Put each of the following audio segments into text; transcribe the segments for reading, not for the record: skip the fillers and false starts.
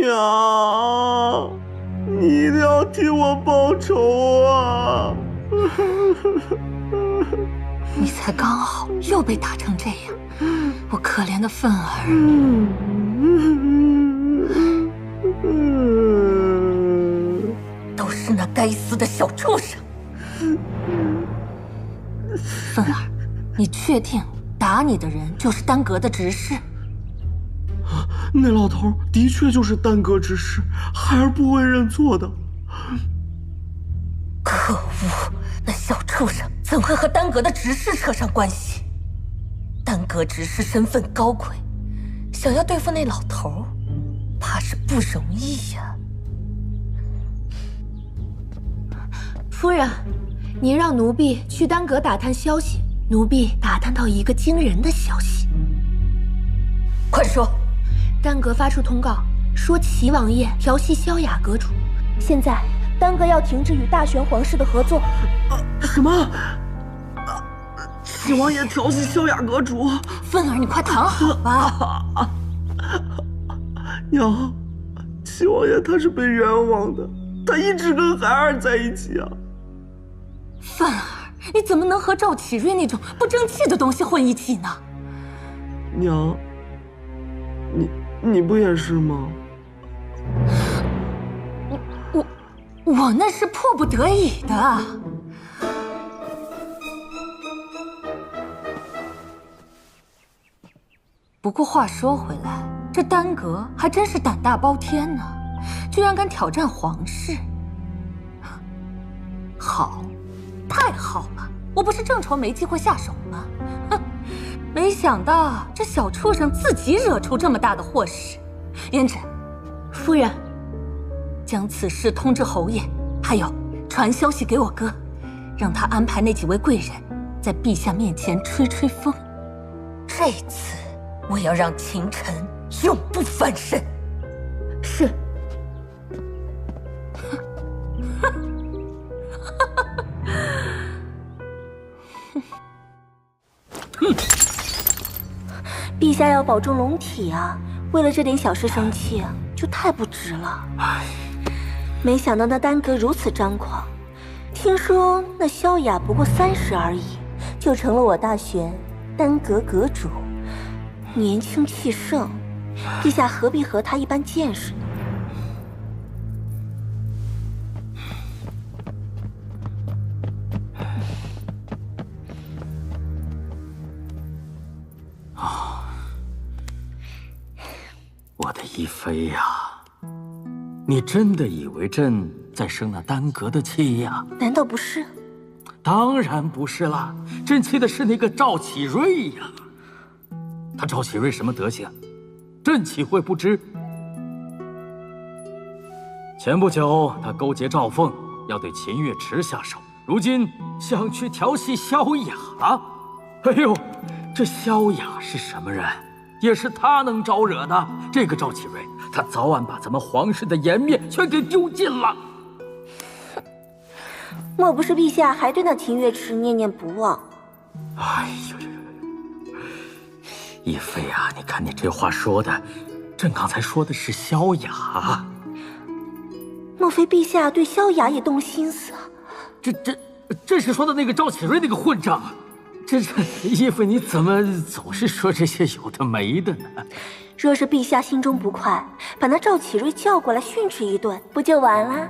娘，你一定要替我报仇啊！你才刚好又被打成这样，我可怜的愤儿。都是那该死的小畜生！愤儿，你确定打你的人就是丹阁的执事？那老头的确就是丹阁执事，孩儿不会认错的。可恶，那小畜生怎会和丹阁的执事扯上关系？丹阁执事身份高贵，想要对付那老头，怕是不容易呀。夫人，您让奴婢去丹阁打探消息，奴婢打探到一个惊人的消息。快说！丹阁发出通告，说齐王爷调戏萧雅阁主，现在丹阁要停止与大玄皇室的合作。什么？齐王爷调戏萧雅阁主？愤儿，你快躺好吧。娘，齐王爷他是被冤枉的，他一直跟孩儿在一起啊。范儿，你怎么能和赵启瑞那种不争气的东西混一起呢？娘，你不也是吗？我那是迫不得已的。不过话说回来，这丹阁还真是胆大包天呢，居然敢挑战皇室。好，太好了！我不是正愁没机会下手吗？哼，没想到这小畜生自己惹出这么大的祸事。胭脂，夫人，将此事通知侯爷，还有传消息给我哥，让他安排那几位贵人在陛下面前吹吹风。这次我要让秦晨永不翻身。是。陛下要保重龙体啊！为了这点小事生气啊，就太不值了。没想到那丹阁如此张狂，听说那萧雅不过30而已，就成了我大玄丹阁阁主，年轻气盛，陛下何必和他一般见识呢？我的一妃呀，你真的以为朕在生那丹阁的气呀？难道不是？当然不是啦，朕气的是那个赵启瑞呀。他赵启瑞什么德行，朕岂会不知？前不久他勾结赵凤，要对秦月池下手，如今想去调戏萧雅。哎呦，这萧雅是什么人？也是他能招惹的。这个赵启瑞，他早晚把咱们皇室的颜面全给丢尽了。莫不是陛下还对那秦月池念念不忘？哎呦呦呦！一妃啊，你看你这话说的，朕刚才说的是萧雅。莫非陛下对萧雅也动心思啊？这是说的那个赵启瑞那个混账。这义父，你怎么总是说这些有的没的呢？若是陛下心中不快，把那赵启瑞叫过来训斥一顿，不就完了？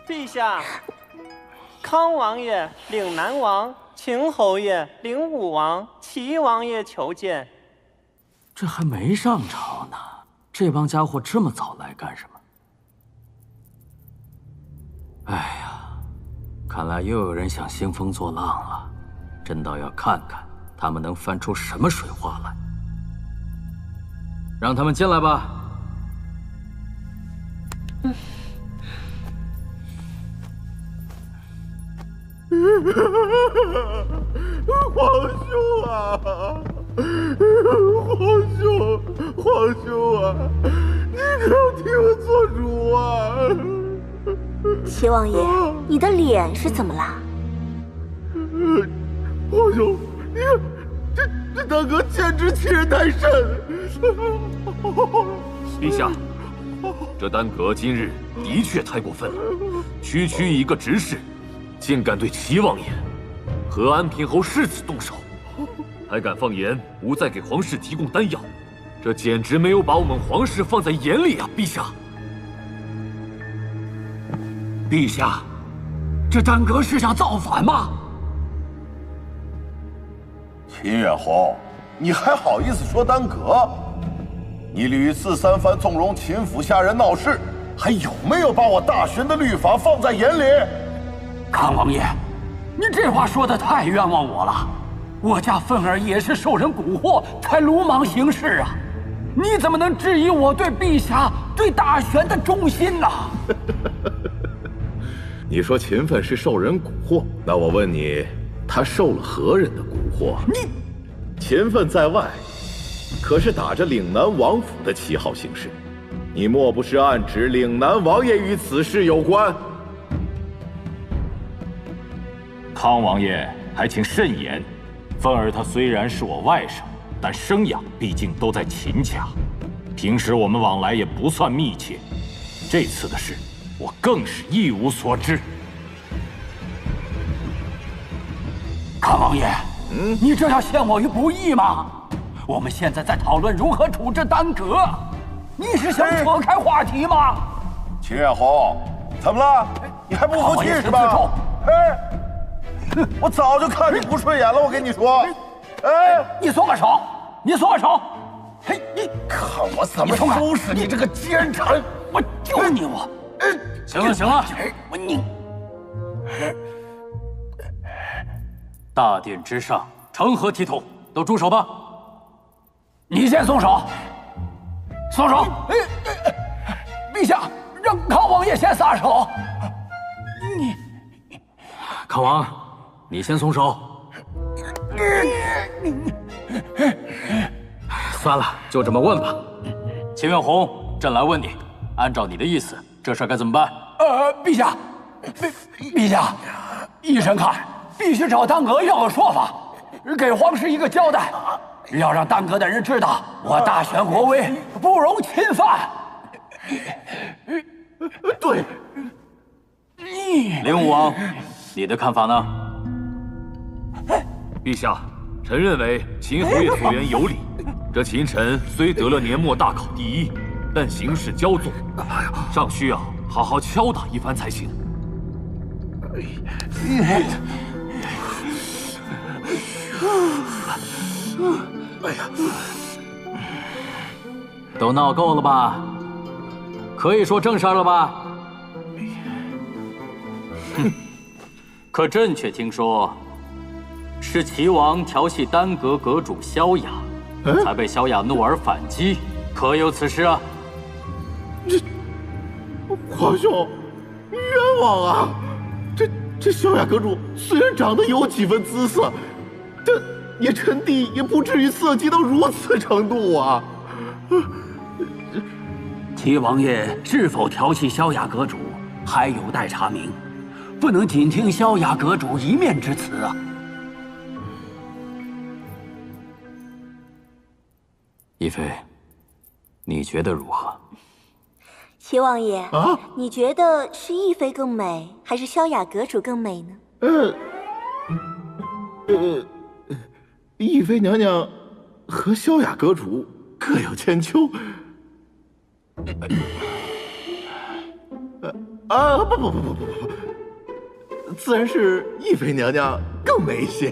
陛下，康王爷领南王，秦侯爷领武王，齐王爷求见。这还没上朝呢，这帮家伙这么早来干什么？哎呀！看来又有人想兴风作浪了，朕倒要看看他们能翻出什么水花来。让他们进来吧。皇兄啊，皇兄啊，你可要替我做主啊！齐王爷，你的脸是怎么啦？皇兄，你看这丹阁简直欺人太甚！陛下，这丹阁今日的确太过分了，区区一个执事，竟敢对齐王爷和安平侯世子动手，还敢放言不再给皇室提供丹药，这简直没有把我们皇室放在眼里啊！陛下，陛下，这丹阁是想造反吗？秦远侯，你还好意思说丹阁？你屡次三番纵容秦府下人闹事，还有没有把我大玄的律法放在眼里？康王爷，你这话说的太冤枉我了。我家凤儿也是受人蛊惑，才鲁莽行事啊！你怎么能质疑我对陛下、对大玄的忠心呢？你说秦奋是受人蛊惑，那我问你，他受了何人的蛊惑？秦奋在外，可是打着岭南王府的旗号行事，你莫不是暗指岭南王爷与此事有关？康王爷还请慎言。凤儿她虽然是我外甥，但生养毕竟都在秦家，平时我们往来也不算密切。这次的事，我更是一无所知。康王爷，你这要陷我于不义吗？我们现在在讨论如何处置丹阁，你是想扯开话题吗？秦远侯，怎么了？你还不服气是吧？哎，我早就看你不顺眼了，我跟你说。哎，你松开手！你松开手！嘿，你看我怎么收拾你这个奸臣！我就你我！行了行了，大殿之上，成何体统？都住手吧！你先松手！松手！陛下，让康王爷先撒手。康王，你先松手。算了，就这么问吧。秦远红，朕来问你，按照你的意思，这事该怎么办？陛下，陛下，依臣看，必须找丹阁要个说法，给皇室一个交代，要让丹阁的人知道，我大玄国威不容侵犯。对。灵武王，你的看法呢？陛下，臣认为秦侯爷所言有理。这秦臣虽得了年末大考第一，但行事骄纵，尚需要好好敲打一番才行。都闹够了吧？可以说正事了吧？可朕却听说，是齐王调戏丹阁阁主萧雅，才被萧雅怒而反击，可有此事啊？皇兄，冤枉啊！这萧雅阁主虽然长得有几分姿色，但臣弟也不至于色急到如此程度啊！齐王爷是否调戏萧雅阁主，还有待查明，不能仅听萧雅阁主一面之词啊！亦妃，你觉得如何？齐王爷啊，你觉得是亦妃更美，还是萧雅阁主更美呢？亦妃娘娘和萧雅阁主各有千秋。不，自然是亦妃娘娘更美一些。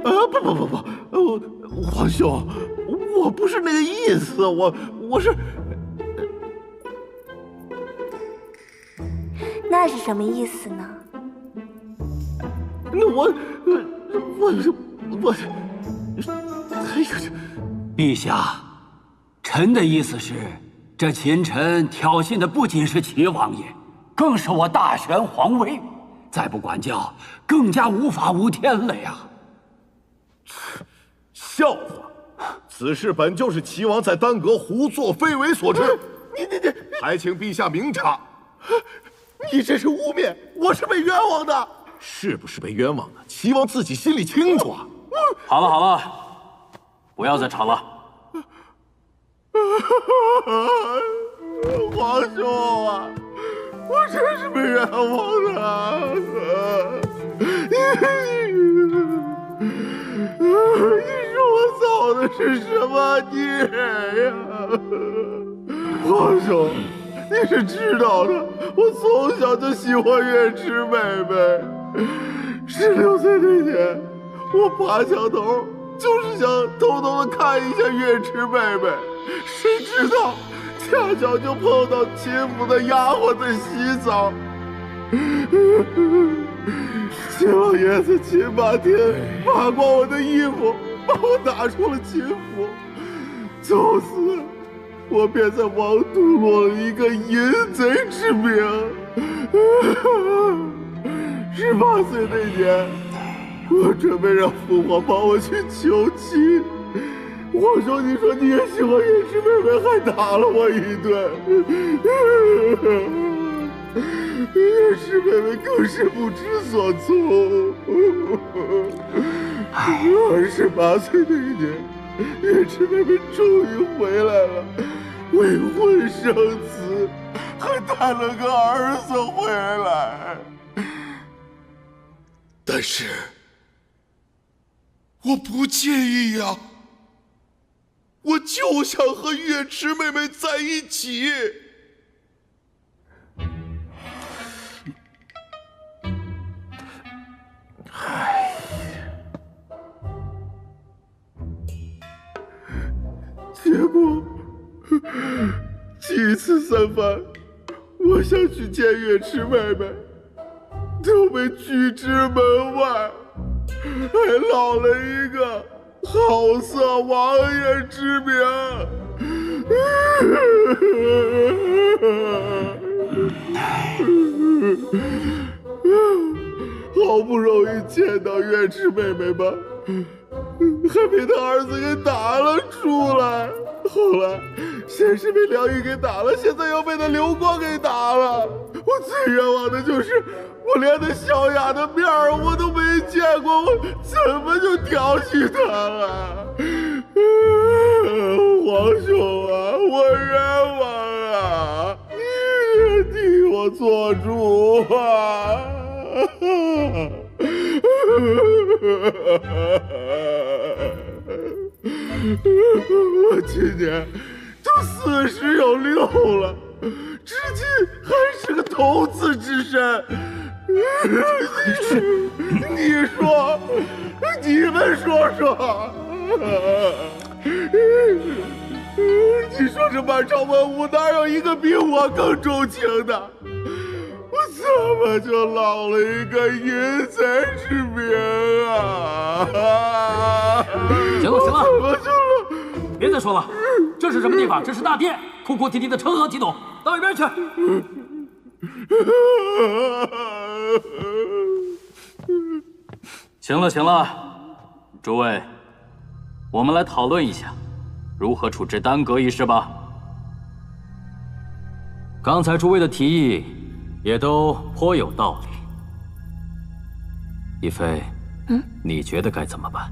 不，皇兄，我不是那个意思，我是。那是什么意思呢？那我，哎呀，陛下，臣的意思是，这秦臣挑衅的不仅是齐王爷，更是我大玄皇威，再不管教，更加无法无天了呀！笑话！此事本就是齐王在丹阁胡作非为所致，你，还请陛下明察。你这是污蔑，我是被冤枉的。是不是被冤枉的？齐王自己心里清楚啊。好了，不要再吵了。皇兄啊，我真是被冤枉的。你说我造的是什么孽呀？皇兄，你是知道的，我从小就喜欢月池妹妹。16岁那年，我爬墙头就是想偷偷的看一下月池妹妹，谁知道恰巧就碰到秦府的丫鬟在洗澡。秦老爷子秦霸天扒光我的衣服，把我打出了秦府。从此，我便在王都落了一个淫贼之名。18岁那年，我准备让父皇帮我去求亲。皇兄，你说你也喜欢月池妹妹，还打了我一顿。月池妹妹更是不知所措。28岁那一年，月池妹妹终于回来了，未婚生子，还带了个儿子回来。但是，我不介意呀，我就想和月池妹妹在一起。结果几次三番，我想去见月池妹妹，都被拒之门外，还落了一个好色王爷之名。好不容易见到月池妹妹吧，还被他儿子给打了出来。后来先是被梁玉给打了，现在又被他刘光给打了。我最冤枉的就是我连那小雅的面儿我都没见过，我怎么就调戏她了？皇兄啊，我冤枉啊！你替我做主啊！我今年都46了，至今还是个童子之身。你说，你们说说，你说这满朝文武哪有一个比我更钟情的？我怎么就落了一个淫贼之名啊？行了行了，别再说了，这是什么地方？这是大殿，哭哭啼啼的成何体统？到一边去！行了行了，诸位，我们来讨论一下如何处置丹阁一事吧。刚才诸位的提议也都颇有道理。一妃，你觉得该怎么办？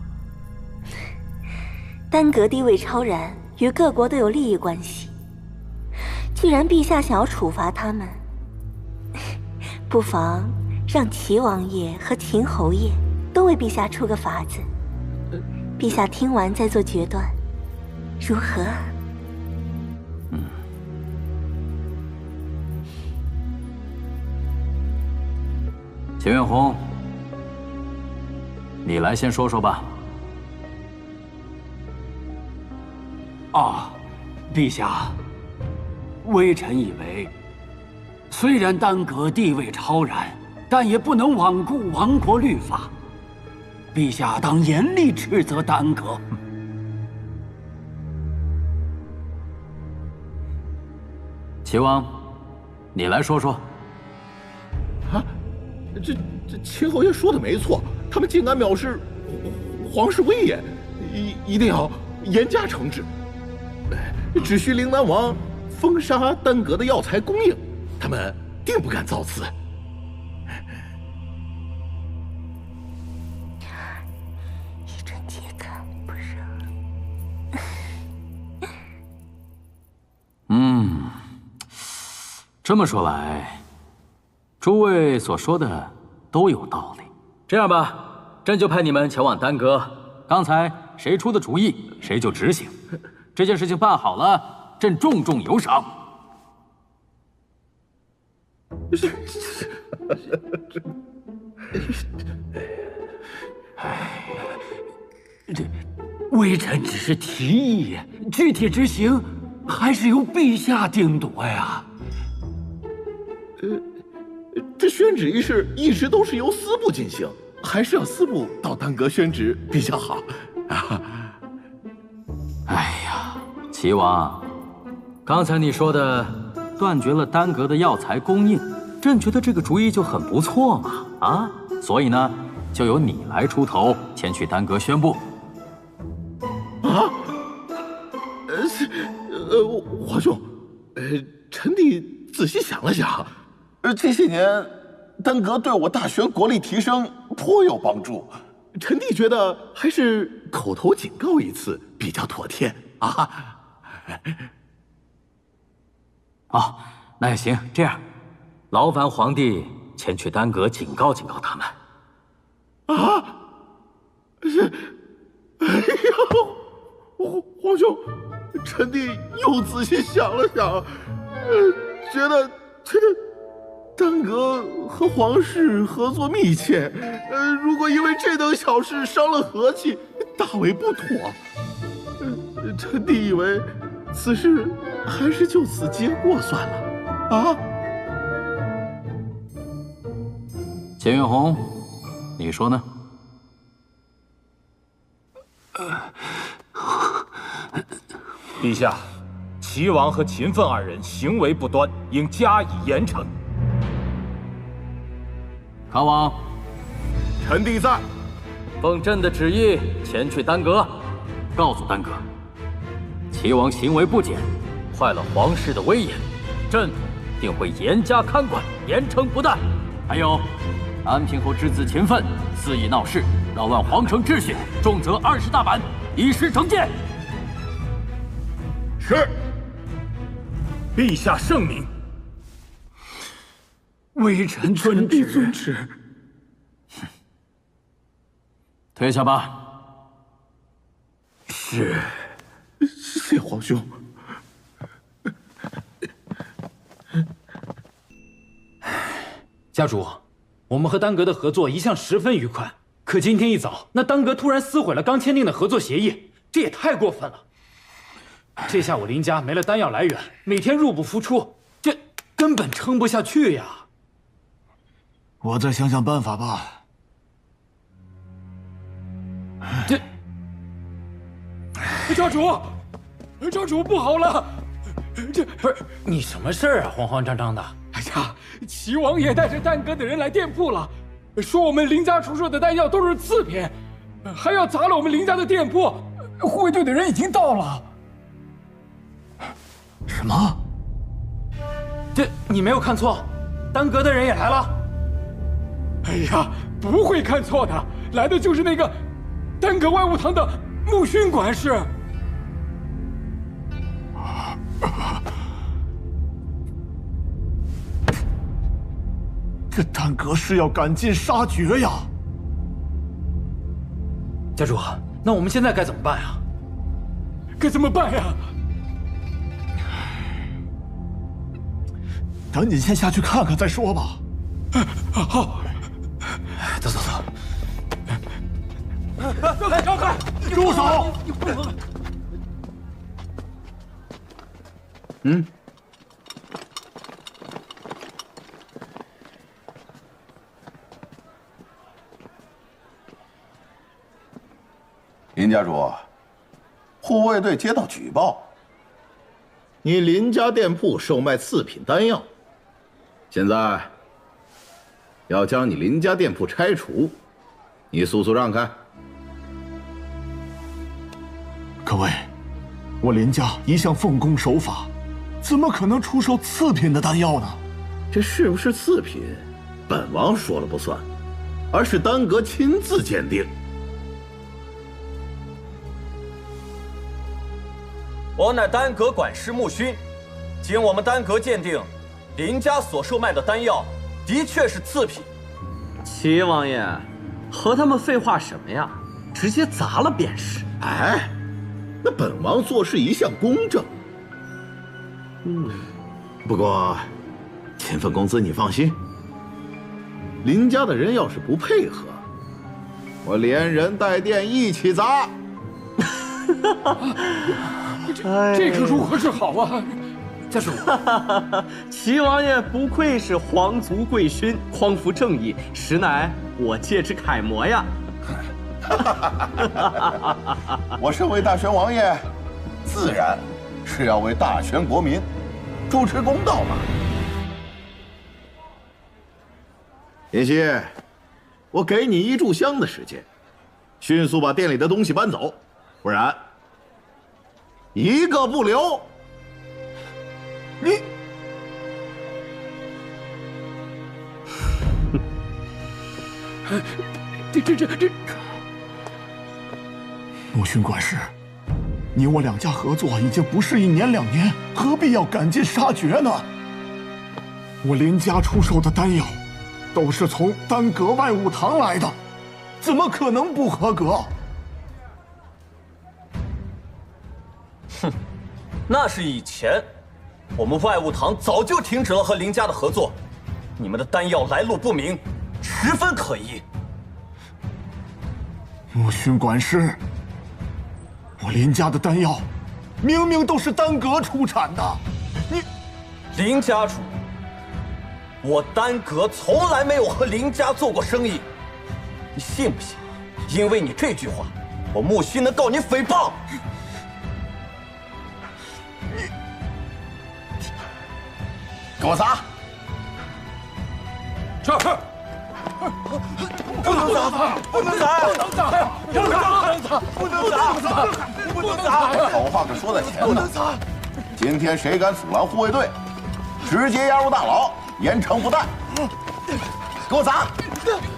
丹阁地位超然，与各国都有利益关系。既然陛下想要处罚他们，不妨让齐王爷和秦侯爷都为陛下出个法子，陛下听完再做决断，如何？秦远红，你来先说说吧。陛下，微臣以为，虽然丹阁地位超然，但也不能罔顾亡国律法。陛下当严厉斥责丹阁。齐王，你来说说。这秦侯爷说的没错，他们竟敢藐视皇室威严，一定要严加惩治。只需陵南王封杀丹阁的药材供应，他们定不敢造次。一针皆看不热。这么说来，诸位所说的都有道理。这样吧，朕就派你们前往丹阁，刚才谁出的主意，谁就执行。这件事情办好了，朕重重有赏。这微臣只是提议，具体执行还是由陛下定夺呀。这宣旨仪式一直都是由司部进行，还是要司部到丹阁宣旨比较好。哎呀，齐王，刚才你说的断绝了丹阁的药材供应，朕觉得这个主意就很不错嘛，啊，所以呢，就由你来出头，前去丹阁宣布。啊？皇兄，臣弟仔细想了想，这些年丹阁对我大选国力提升颇有帮助，臣弟觉得还是口头警告一次比较妥帖啊。哦，那也行，这样，劳烦皇帝前去丹阁警告警告他们。啊！哎呦，皇兄，臣弟又仔细想了想，觉得这个丹阁和皇室合作密切，如果因为这等小事伤了和气，大为不妥。臣弟以为此事还是就此结过算了。啊！钱远红，你说呢？陛下，齐王和秦奋二人行为不端，应加以严惩。康王，臣弟在。奉朕的旨意前去丹阁，告诉丹阁，齐王行为不检，坏了皇室的威严，朕定会严加看管，严惩不贷。还有，安平侯之子秦奋肆意闹事，扰乱皇城秩序，重则20大板，以示惩戒。是。陛下圣明。微臣遵旨。遵旨。退下吧。是。谢皇兄。家主，我们和丹阁的合作一向十分愉快，可今天一早，那丹阁突然撕毁了刚签订的合作协议，这也太过分了。这下我林家没了丹药来源，每天入不敷出，这根本撑不下去呀。我再想想办法吧。家主不好了！这不是你什么事儿啊？慌慌张张的。哎呀，齐王爷带着丹阁的人来店铺了，说我们林家出售的丹药都是次品，还要砸了我们林家的店铺。护卫队的人已经到了。什么？这你没有看错，丹阁的人也来了。哎呀，不会看错的，来的就是那个丹阁外务堂的穆勋管事。这丹阁是要赶尽杀绝呀！家主，那我们现在该怎么办呀？该怎么办呀？赶紧先下去看看再说吧。好，走。让开！住手！林家主，护卫队接到举报，你林家店铺售卖次品丹药，现在要将你林家店铺拆除，你速速让开。各位，我林家一向奉公守法，怎么可能出售次品的丹药呢？这是不是次品，本王说了不算，而是丹阁亲自鉴定。我乃丹阁管事穆勋，经我们丹阁鉴定，林家所售卖的丹药的确是次品。齐王爷，和他们废话什么呀？直接砸了便是。哎，那本王做事一向公正。不过，秦奋公子你放心，林家的人要是不配合，我连人带店一起砸。这可如何是好啊？再说，齐王爷不愧是皇族贵勋，匡扶正义，实乃我界之楷模呀！我身为大玄王爷，自然是要为大玄国民主持公道嘛。妍希，我给你1炷香的时间，迅速把店里的东西搬走，不然一个不留。你。这，陆勋管事，你我两家合作已经不是1年2年，何必要赶尽杀绝呢？我林家出售的丹药，都是从丹阁外务堂来的，怎么可能不合格？哼，那是以前，我们外务堂早就停止了和林家的合作。你们的丹药来路不明，十分可疑。陆勋管事，我林家的丹药明明都是丹阁出产的，你林家主，我丹阁从来没有和林家做过生意，你信不信？因为你这句话，我木须能告你诽谤。给我砸！是。不能砸！不能砸！不能砸呀！不能砸！不能砸！不能砸！好话可说在前呢。今天谁敢阻拦护卫队，直接押入大牢，严惩不贷。给我砸！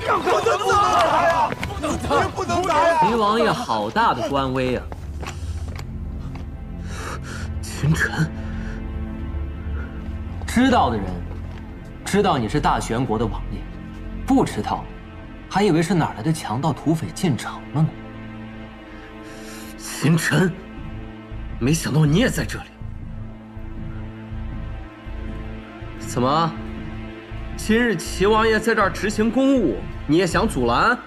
不能砸呀！不能砸！不能砸呀！齐王爷好大的官威啊！秦晨，知道的人知道你是大玄国的王爷，不知道还以为是哪来的强盗土匪进城了呢。秦晨，没想到你也在这里。怎么？今日齐王爷在这儿执行公务，你也想阻拦？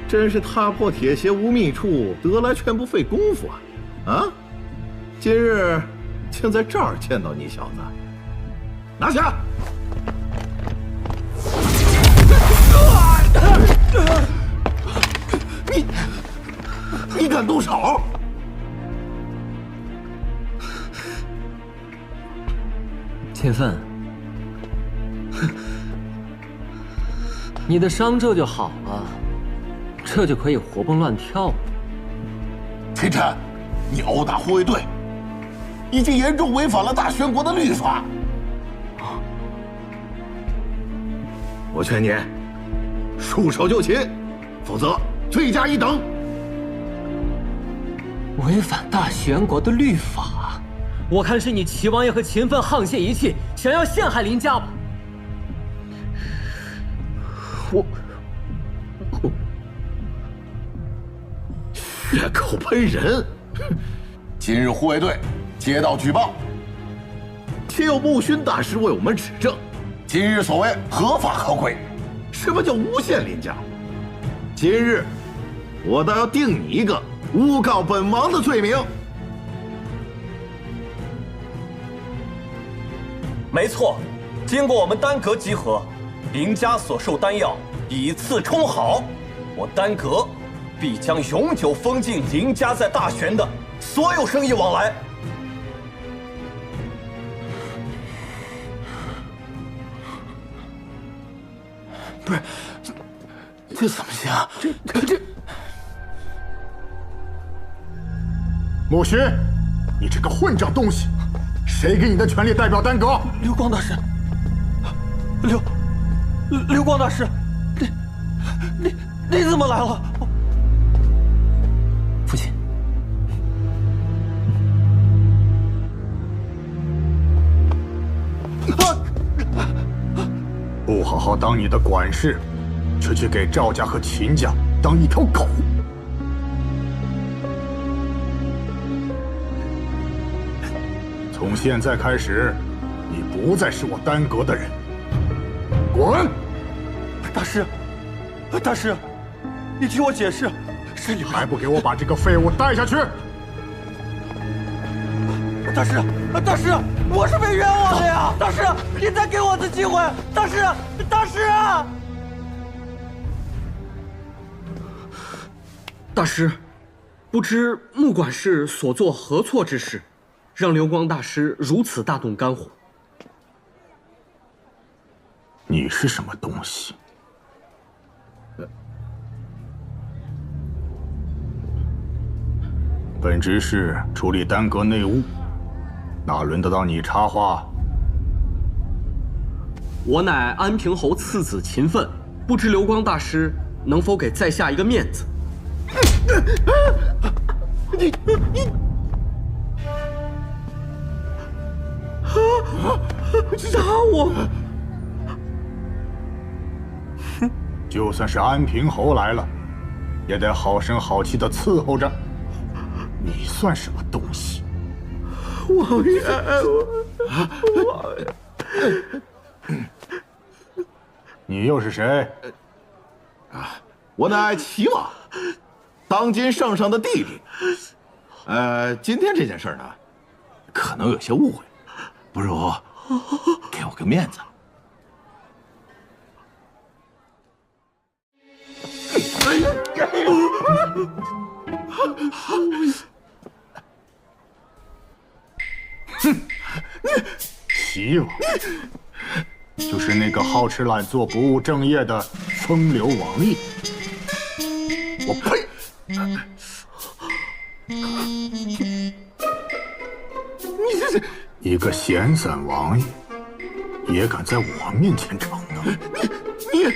真是踏破铁鞋无觅处，得来全不费工夫啊！啊，今日竟在这儿见到你小子，拿下！你敢动手？秦奋，你的伤这就好了，这就可以活蹦乱跳了。秦晨，你殴打护卫队，已经严重违反了大玄国的律法。我劝你束手就擒，否则罪加一等。违反大玄国的律法？我看是你齐王爷和秦奋沆瀣一气，想要陷害林家吧？我血口喷人！今日护卫队接到举报，且有木勋大师为我们指证，今日所谓合法合规。什么叫诬陷林家？今日我倒要定你一个诬告本王的罪名。没错，经过我们丹阁集合，林家所售丹药以次充好，我丹阁必将永久封禁林家在大玄的所有生意往来。不是，这怎么行啊？这，木须，你这个混账东西！谁给你的权利代表丹阁？流光大师，流光大师，你怎么来了？父亲，不好好当你的管事，却去给赵家和秦家当一条狗。从现在开始，你不再是我丹阁的人，滚！大师，大师，你听我解释，是你还不给我把这个废物带下去！大师，大师，我是被冤枉的呀！大师，你再给我次机会！大师，大师啊！大师，不知木管事所做何错之事，让流光大师如此大动肝火？你是什么东西？本职是处理丹阁内务，哪轮得到你插话？我乃安平侯次子秦奋，不知流光大师能否给在下一个面子？你杀我！就算是安平侯来了，也得好声好气的伺候着。你算什么东西？王爷，王爷，你又是谁？我乃齐王，当今圣上的弟弟。今天这件事呢，可能有些误会，不如给我个面子。哼，齐王就是那个好吃懒做、不务正业的风流王爷。我呸！你这是一个闲散王爷，也敢在我面前逞能？你，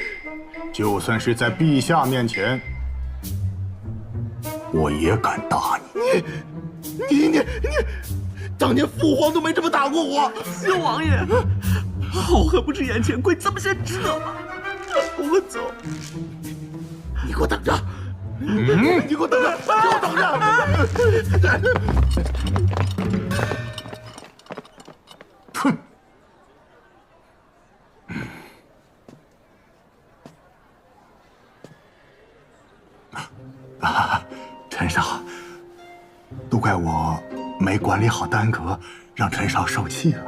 就算是在陛下面前，我也敢打你。你，当年父皇都没这么打过我。新王爷，好汉不知眼前亏，咱们先撤吧。我走。你给我等着！你给我等着！给我等着！哼！陈少，都怪我没管理好丹阁，让陈少受气了。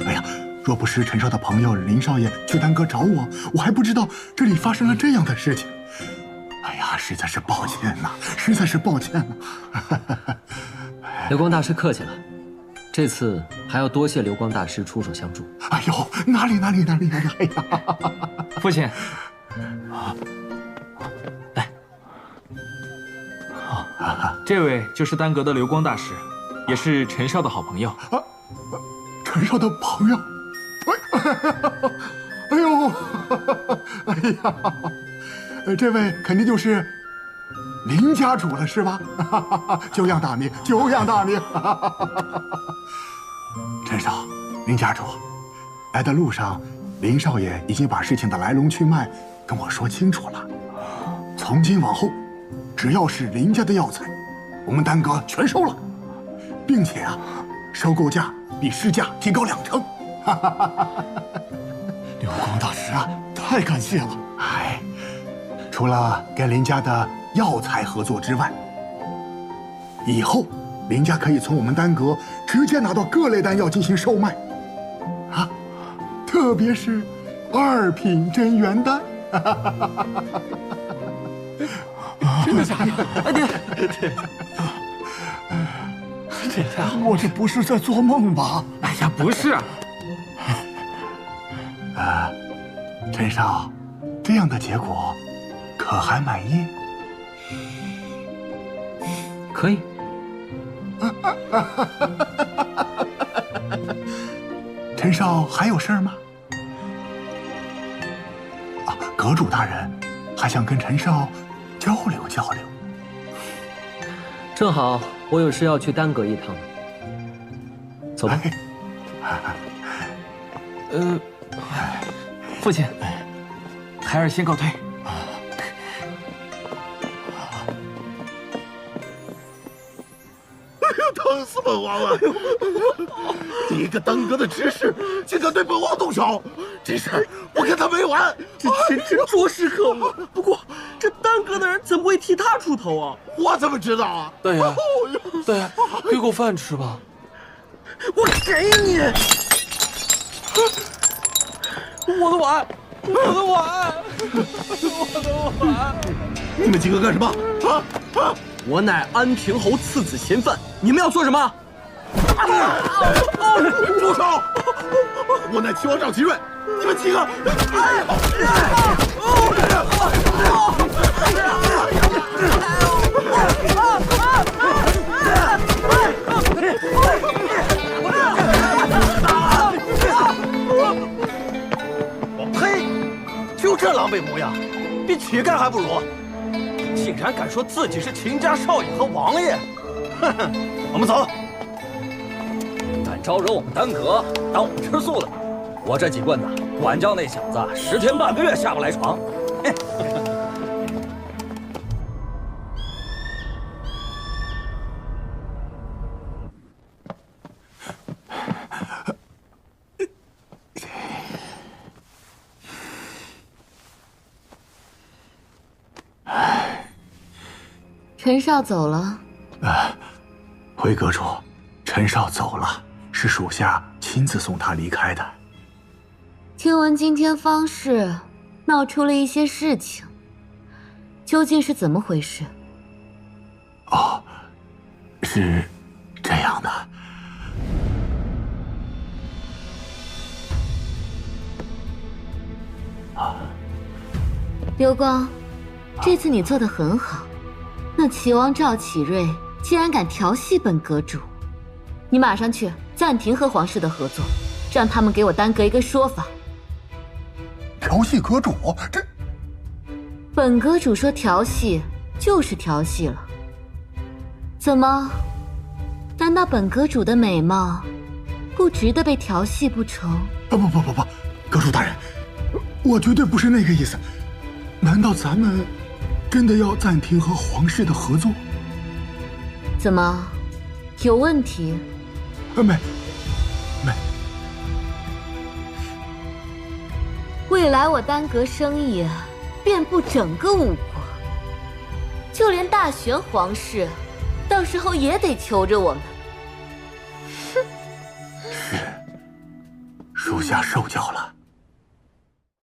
哎呀，若不是陈少的朋友林少爷去丹阁找我，我还不知道这里发生了这样的事情。哎呀，实在是抱歉呐，实在是抱歉呐。流光大师客气了，这次还要多谢流光大师出手相助。哎呦，哪里！哎呀，父亲，来，这位就是丹阁的流光大师，也是陈少的好朋友。陈少的朋友？哎呦，哎呀，这位肯定就是林家主了，是吧？久仰大名，久仰大名。陈少，林家主，来的路上，林少爷已经把事情的来龙去脉跟我说清楚了。从今往后，只要是林家的药材，我们丹阁全收了，并且啊，收购价比市价提高2成。流光大师啊，太感谢了！哎，除了跟林家的药材合作之外，以后林家可以从我们丹阁直接拿到各类丹药进行售卖，啊，特别是2品真元丹。真的假的？我这不是在做梦吧？哎呀，不是。陈少，这样的结果可还满意？可以。陈少还有事儿吗？阁主大人还想跟陈少交流交流。正好我有事要去丹阁一趟，走吧。父亲，孩儿先告退。疼死本王了！你一个当哥的执事，竟敢对本王动手，这事儿我跟他没完！这着实可恶。不过这耽搁的人怎么会替他出头啊？我怎么知道啊？大爷，大爷，给口饭吃吧。我给你，我的碗，我的碗，我的碗！你们几个干什么？我乃安平侯次子嫌犯，你们要做什么？住手！我乃齐王赵祁瑞，你们几个，我呸！就这狼狈模样，比乞丐还不如！竟然敢说自己是秦家少爷和王爷！哼哼，我们走。敢招惹我们耽搁，当我们吃素的，我这几棍子管教那小子10天半个月下不来床。陈少走了。回阁主，陈少走了，是属下亲自送他离开的。听闻今天方氏闹出了一些事情，究竟是怎么回事？哦，是这样的。刘光，这次你做得很好。那齐王赵启瑞竟然敢调戏本阁主，你马上去暂停和皇室的合作，让他们给我耽搁一个说法。调戏阁主？这……本阁主说调戏就是调戏了。怎么？难道本阁主的美貌不值得被调戏不成？不，阁主大人，我绝对不是那个意思。难道咱们真的要暂停和皇室的合作？怎么，有问题？没。未来我耽搁生意遍布整个吴国，就连大玄皇室，到时候也得求着我们。是，属下受教了。